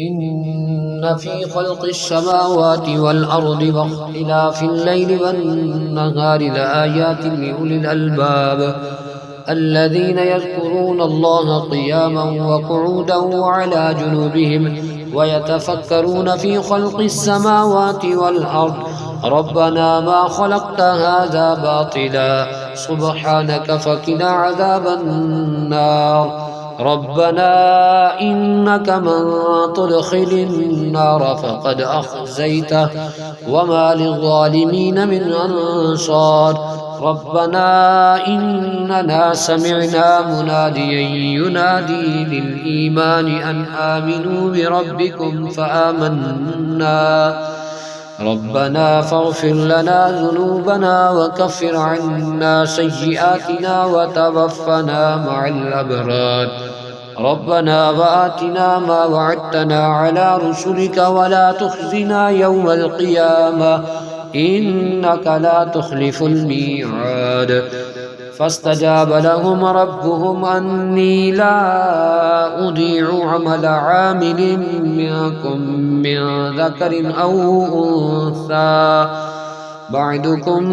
إن في خلق السماوات والأرض واختلاف الليل والنهار لآيات لأولي الألباب الذين يذكرون الله قياما وقعودا وعلى جنوبهم ويتفكرون في خلق السماوات والأرض ربنا ما خلقت هذا باطلا سبحانك فقنا عذاب النار ربنا إنك من تدخل النار فقد أخزيته وما للظالمين من أنصار ربنا إننا سمعنا مناديا ينادي للإيمان أن آمنوا بربكم فآمنا ربنا فاغفر لنا ذنوبنا وكفر عنا سيئاتنا وتوفنا مع الأبرار ربنا وآتنا ما وعدتنا على رسلك ولا تخزنا يوم القيامة إنك لا تخلف الميعاد فاستجاب لهم ربهم أني لا أضيع عمل عامل منكم من ذكر أو أنثى بعدكم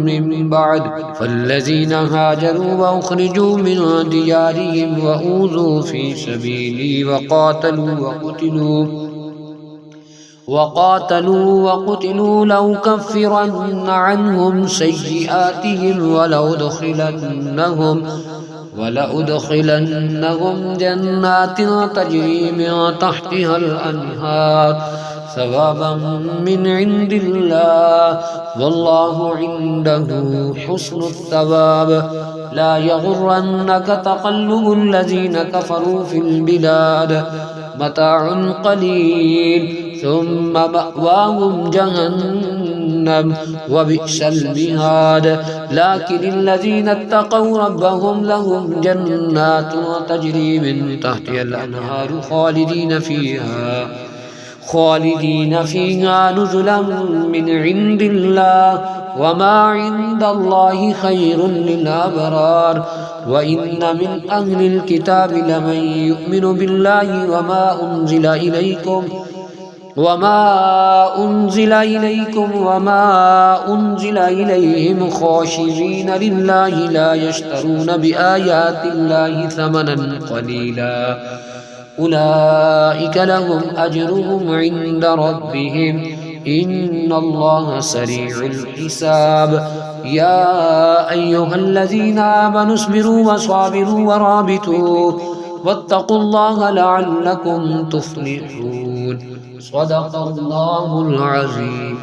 من بعد فالذين هاجروا وأخرجوا من ديارهم وأوذوا في سبيلي وقاتلوا لأكفرن عنهم سيئاتهم ولأدخلنهم جنات تجري من تحتها الأنهار ثوابا من عند الله والله عنده حسن الثواب لا يغرنك تقلب الذين كفروا في البلاد متاع قليل ثم مأواهم جهنم وبئس المهاد لكن الذين اتقوا ربهم لهم جنات تجري من تحتها الأنهار خالدين فيها نزلا من عند الله وما عند الله خير للأبرار وإن من أهل الكتاب لمن يؤمن بالله وما أنزل إليهم خاشعين لله لا يشترون بآيات الله ثمنا قليلا أولئك لهم أجرهم عند ربهم إن الله سريع الحساب يا أيها الذين آمنوا اصبروا وصابروا ورابطوا واتقوا الله لعلكم تفلحون صدق الله العظيم.